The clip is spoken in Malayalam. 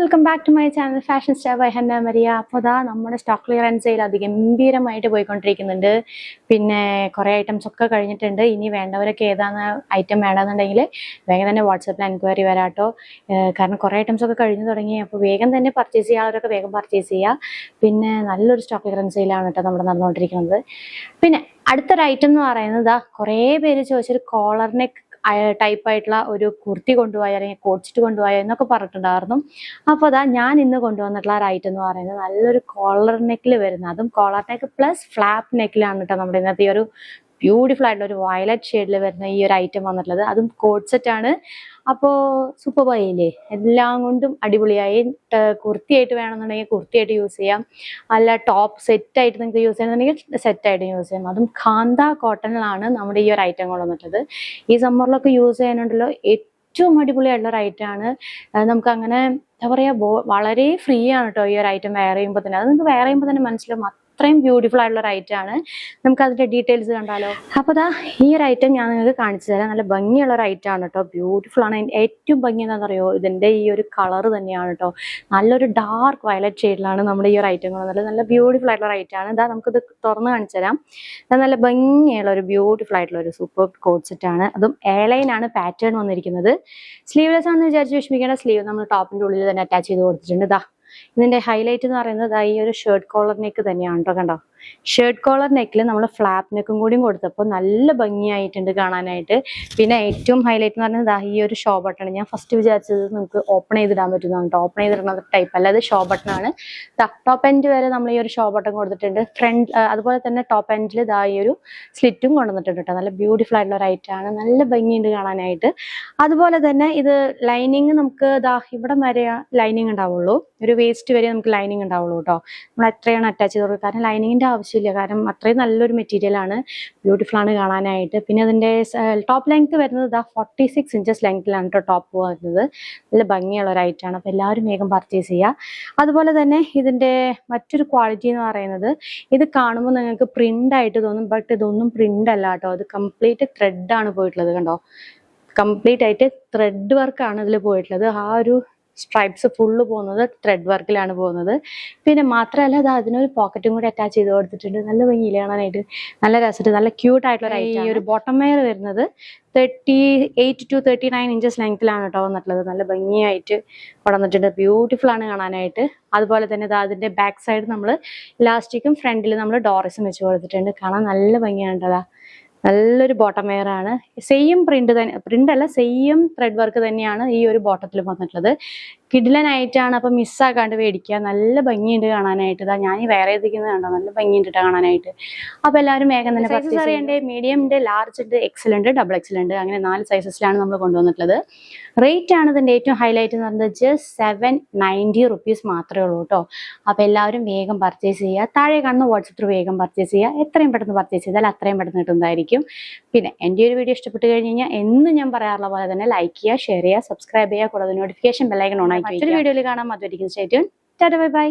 Welcome back to my channel fashion star by Hanna Maria. അപ്പോൾ അതാ നമ്മുടെ സ്റ്റോക്ക് ക്ലിയറൻസ് സെയിൽ അതിഗംഭീരമായിട്ട് പോയിക്കൊണ്ടിരിക്കുന്നുണ്ട്. പിന്നെ കുറേ ഐറ്റംസ് ഒക്കെ കഴിഞ്ഞിട്ടുണ്ട്. ഇനി വേണ്ടവരൊക്കെ ഏതാണ് ഐറ്റം വേണമെന്നുണ്ടെങ്കിൽ വേഗം തന്നെ വാട്സാപ്പിൽ എൻക്വയറി വരാട്ടോ. കാരണം കുറേ ഐറ്റംസ് ഒക്കെ കഴിഞ്ഞു തുടങ്ങി. അപ്പോൾ വേഗം തന്നെ പർച്ചേസ് ചെയ്യാത്തവരൊക്കെ വേഗം പർച്ചേസ് ചെയ്യുക. പിന്നെ നല്ലൊരു സ്റ്റോക്ക് ക്ലിയറൻസ് സെയിലാണ് കേട്ടോ നമ്മുടെ നടന്നുകൊണ്ടിരിക്കുന്നത്. പിന്നെ അടുത്തൊരു ഐറ്റം എന്ന് പറയുന്നത് കുറേ പേര് ചോദിച്ചൊരു കോളർ നെക്ക് ടൈപ്പ് ആയിട്ടുള്ള ഒരു കുർത്തി കൊണ്ടുപോയ അല്ലെങ്കിൽ കോട്ട്സിറ്റ് കൊണ്ടുപോയ എന്നൊക്കെ പറഞ്ഞിട്ടുണ്ടായിരുന്നു. അപ്പോൾ അതാ ഞാൻ ഇന്ന് കൊണ്ടുവന്നിട്ടുള്ള ഒരു ഐറ്റം എന്ന് പറയുന്നത് നല്ലൊരു കോളർ നെക്കിൽ വരുന്ന, അതും കോളർ നെക്ക് പ്ലസ് ഫ്ലാപ്പ് നെക്കിലാണ് കേട്ടോ നമ്മുടെ ഇന്നത്തെ ഈ ഒരു ബ്യൂട്ടിഫുൾ ആയിട്ടുള്ള ഒരു വയലറ്റ് ഷെയ്ഡിൽ വരുന്ന ഈ ഒരു ഐറ്റം വന്നിട്ടുള്ളത്. അതും കോട്ട് സെറ്റ് ആണ്. അപ്പോൾ സൂപ്പർ ആയില്ലേ, എല്ലാം കൊണ്ടും അടിപൊളിയായി. കുർത്തിയായിട്ട് വേണമെന്നുണ്ടെങ്കിൽ കുർത്തിയായിട്ട് യൂസ് ചെയ്യാം, അല്ല ടോപ്പ് സെറ്റായിട്ട് നിങ്ങൾക്ക് യൂസ് ചെയ്യണമെന്നുണ്ടെങ്കിൽ സെറ്റായിട്ട് യൂസ് ചെയ്യാം. അതും കാന്ത കോട്ടണിലാണ് നമ്മുടെ ഈ ഒരു ഐറ്റം കൊണ്ടുവന്നിട്ടുള്ളത്. ഈ സമ്മറിലൊക്കെ യൂസ് ചെയ്യാനുണ്ടല്ലോ ഏറ്റവും അടിപൊളിയായിട്ടുള്ള ഒരു ഐറ്റം ആണ്. നമുക്ക് അങ്ങനെ എന്താ പറയുക, വളരെ ഫ്രീ ആണ് കേട്ടോ ഈ ഒരു ഐറ്റം വെയർ ചെയ്യുമ്പോൾ തന്നെ. അത് നിങ്ങൾക്ക് വെയർ ചെയ്യുമ്പോൾ തന്നെ മനസ്സിലാവും അത്രയും ബ്യൂട്ടിഫുൾ ആയിട്ടുള്ള ഒരു ഐറ്റം ആണ്. നമുക്ക് അതിന്റെ ഡീറ്റെയിൽസ് കണ്ടാലോ. അപ്പോൾ ദാ ഈ ഒരു ഐറ്റം ഞാൻ നിങ്ങൾക്ക് കാണിച്ചു തരാം. നല്ല ഭംഗിയുള്ള ഒരു ഐറ്റം ആണ് കേട്ടോ, ബ്യൂട്ടിഫുൾ ആണ്. ഏറ്റവും ഭംഗി എന്താണെന്ന് അറിയോ, ഇതിന്റെ ഈ ഒരു കളർ തന്നെയാണ് കേട്ടോ. നല്ലൊരു ഡാർക്ക് വയലറ്റ് ഷെയ്ഡിലാണ് നമ്മുടെ ഈ ഒരു ഐറ്റം കൊണ്ടുവന്നത്. നല്ല ബ്യൂട്ടിഫുൾ ആയിട്ടുള്ള ഒരു ഐറ്റം ആണ്. ഇതാ നമുക്കിത് തുറന്ന് കാണിച്ചു തരാം. നല്ല ഭംഗിയുള്ള ഒരു ബ്യൂട്ടിഫുൾ ആയിട്ടുള്ള ഒരു സൂപ്പർ കോട്ട് സെറ്റ് ആണ്. അതും എയർലൈൻ ആണ് പാറ്റേൺ വന്നിരിക്കുന്നത്. സ്ലീവ്ലെസ് ആണെന്ന് വിചാരിച്ച് വിഷമിക്കേണ്ട, സ്ലീവ് നമ്മൾ ടോപ്പിന്റെ ഉള്ളിൽ തന്നെ അറ്റാച്ച് ചെയ്ത് കൊടുത്തിട്ടുണ്ട്. ഇതാ ഇതിന്റെ ഹൈലൈറ്റ് എന്ന് പറയുന്നത് ഈ ഒരു ഷർട്ട് കോളർ നെക്ക് തന്നെയാണ് കേട്ടോ. കണ്ടോ, ഷർട്ട് കോളർ നെക്കിൽ നമ്മൾ ഫ്ലാപ്പ് നെക്കും കൂടിയും കൊടുത്തപ്പോൾ നല്ല ഭംഗിയായിട്ടുണ്ട് കാണാനായിട്ട്. പിന്നെ ഏറ്റവും ഹൈലൈറ്റ് എന്ന് പറയുന്നത് ഈ ഒരു ഷോ ബട്ടൺ. ഞാൻ ഫസ്റ്റ് വിചാരിച്ചത് നമുക്ക് ഓപ്പൺ ചെയ്തിടാൻ പറ്റുന്നതാണ് കേട്ടോ. ഓപ്പൺ ചെയ്തിടുന്ന ടൈപ്പ് അല്ല, അത് ഷോ ബട്ടൺ ആണ്. ടോപ്പ് എൻഡ് വരെ നമ്മൾ ഈ ഒരു ഷോ ബട്ടൺ കൊടുത്തിട്ടുണ്ട്. ഫ്രണ്ട് അതുപോലെ തന്നെ ടോപ്പ് എൻഡിൽ ഈ ഒരു സ്ലിറ്റും കൊണ്ടുവന്നിട്ടുണ്ട് കേട്ടോ. നല്ല ബ്യൂട്ടിഫുൾ ആയിട്ടുള്ള ഒരു ഐറ്റം ആണ്, നല്ല ഭംഗിയുണ്ട് കാണാനായിട്ട്. അതുപോലെ തന്നെ ഇത് ലൈനിങ് നമുക്ക് ഇവിടെ വരെ ലൈനിങ് ഉണ്ടാവുള്ളൂ, ഒരു വേസ്റ്റ് വരെ നമുക്ക് ലൈനിങ് ഉണ്ടാവുള്ളൂ കേട്ടോ. നമ്മൾ എത്രയാണ് അറ്റാച്ച് ചെയ്ത് കൊടുക്കുക, കാരണം ലൈനിങ്ങിന്റെ ആവശ്യമില്ല, കാരണം അത്രയും നല്ലൊരു മെറ്റീരിയൽ ആണ്, ബ്യൂട്ടിഫുൾ ആണ് കാണാനായിട്ട്. പിന്നെ അതിന്റെ ടോപ്പ് ലെങ്ത് വരുന്നത് 46 ഇഞ്ചസ് ലെങ്ത്തിലാണ് കേട്ടോ ടോപ്പ് വരുന്നത്. നല്ല ഭംഗിയുള്ള ഒരു ഐറ്റം ആണ്. അപ്പോൾ എല്ലാവരും വേഗം പർച്ചേസ് ചെയ്യുക. അതുപോലെ തന്നെ ഇതിന്റെ മറ്റൊരു ക്വാളിറ്റി എന്ന് പറയുന്നത്, ഇത് കാണുമ്പോൾ നിങ്ങൾക്ക് പ്രിന്റ് ആയിട്ട് തോന്നും, ബട്ട് ഇതൊന്നും പ്രിന്റ് അല്ല കേട്ടോ. അത് കംപ്ലീറ്റ് ത്രെഡ് ആണ് പോയിട്ടുള്ളത്. കണ്ടോ, കംപ്ലീറ്റ് ആയിട്ട് ത്രെഡ് വർക്കാണ് ഇതിൽ പോയിട്ടുള്ളത്. ആ ഒരു സ്ട്രൈപ്സ് ഫുള്ള് പോകുന്നത് ത്രെഡ് വർക്കിലാണ് പോകുന്നത്. പിന്നെ മാത്രമല്ല അത് അതിനൊരു പോക്കറ്റും കൂടി അറ്റാച്ച് ചെയ്ത് കൊടുത്തിട്ടുണ്ട്. നല്ല ഭംഗിയില്ല കാണാനായിട്ട്, നല്ല രസമായിട്ട്, നല്ല ക്യൂട്ട് ആയിട്ടുള്ള ഈ ഒരു ബോട്ടം വെയർ വരുന്നത് 38 to 39 ഇഞ്ചസ് ലെങ്ത്തിലാണ് കേട്ടോ വന്നിട്ടുള്ളത്. നല്ല ഭംഗിയായിട്ട് കൊണ്ടുവന്നിട്ടുണ്ട്, ബ്യൂട്ടിഫുൾ ആണ് കാണാനായിട്ട്. അതുപോലെ തന്നെ അതിന്റെ ബാക്ക് സൈഡ് നമ്മൾ ഇലാസ്റ്റിക്കും ഫ്രണ്ടിൽ നമ്മൾ ഡോറിസും വെച്ച് കൊടുത്തിട്ടുണ്ട്. കാണാൻ നല്ല ഭംഗിയാണ് കേട്ടോ. നല്ലൊരു ബോട്ടം വെയർ ആണ്. സെയിം പ്രിന്റ് അല്ല, സെയിം ത്രെഡ് വർക്ക് തന്നെയാണ് ഈ ഒരു ബോട്ടത്തിൽ വന്നിട്ടുള്ളത്. കിഡിലനായിട്ടാണ്, അപ്പൊ മിസ്സാക്കാണ്ട് മേടിക്കുക. നല്ല ഭംഗിയുണ്ട് കാണാനായിട്ട്. ഇതാ ഞാൻ ഈ വേറെ എത്തിക്കുന്നത് കണ്ടോ, നല്ല ഭംഗിയുണ്ട് കാണാനായിട്ട്. അപ്പൊ എല്ലാവരും വേഗം തന്നെ സൈസസ് അറിയണ്ടേ. മീഡിയം ഉണ്ട്, ലാർജ് ഉണ്ട്, എക്സൽ ഉണ്ട്, ഡബിൾ എക്സൽ ഉണ്ട്, അങ്ങനെ 4 സൈസസിലാണ് നമ്മൾ കൊണ്ടുവന്നിട്ടുള്ളത്. റേറ്റ് ആണ് ഇതിന്റെ ഏറ്റവും ഹൈലൈറ്റ് എന്ന് പറയുന്നത് ജസ്റ്റ് 790 റുപ്പീസ് മാത്രമേ ഉള്ളൂ കേട്ടോ. അപ്പൊ എല്ലാവരും വേഗം പർച്ചേസ് ചെയ്യുക. താഴെ കാണുന്ന വാട്സപ്പ് ത്രൂ വേഗം പർച്ചേസ് ചെയ്യുക. എത്രയും പെട്ടെന്ന് പർച്ചേസ് ചെയ്താൽ അത്രയും പെട്ടെന്ന് കിട്ടുന്നതായിരിക്കും. പിന്നെ എൻ്റെ ഒരു വീഡിയോ ഇഷ്ടപ്പെട്ട് കഴിഞ്ഞ് കഴിഞ്ഞാൽ എന്നും ഞാൻ പറയാറുള്ള പോലെ തന്നെ ലൈക്ക് ചെയ്യുക, ഷെയർ ചെയ്യുക, സബ്സ്ക്രൈബ് ചെയ്യുക, കൂടാതെ നോട്ടിഫിക്കേഷൻ ബെൽ ഐക്കൺ ഓൺ ആക്കി. മറ്റൊരു വീഡിയോയിൽ കാണാം. അതുവരെയും stay tune. Tata, bye bye.